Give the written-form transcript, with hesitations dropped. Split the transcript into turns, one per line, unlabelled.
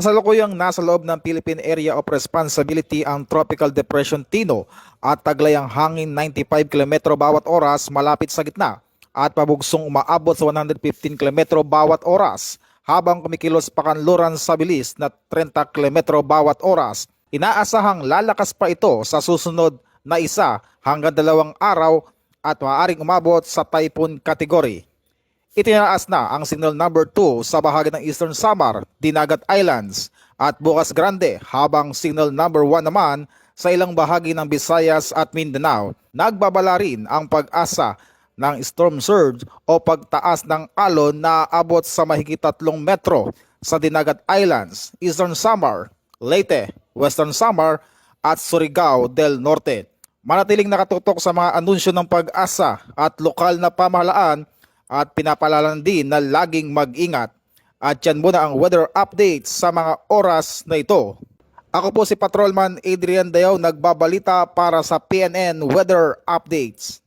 Kasalukuyang nasa loob ng Philippine Area of Responsibility ang Tropical Depression Tino at taglay ang hangin 95 km bawat oras malapit sa gitna at pabugsong umaabot sa 115 km bawat oras habang kumikilos pakanluran sa bilis na 30 km bawat oras. Inaasahang lalakas pa ito sa susunod na 1 hanggang 2 araw at maaaring umabot sa typhoon category. Itinaas na ang signal number 2 sa bahagi ng Eastern Samar, Dinagat Islands at Bocas Grande habang signal number 1 naman sa ilang bahagi ng Visayas at Mindanao. Nagbabala rin ang pag-asa ng storm surge o pagtaas ng alon na aabot sa mahigit 3 metro sa Dinagat Islands, Eastern Samar, Leyte, Western Samar at Surigao del Norte. Manatiling nakatutok sa mga anunsyo ng pag-asa at lokal na pamahalaan at pinapalalan din na laging mag-ingat. At yan muna ang weather updates sa mga oras na ito. Ako po si Patrolman Adrian Dayaw, nagbabalita para sa PNN Weather Updates.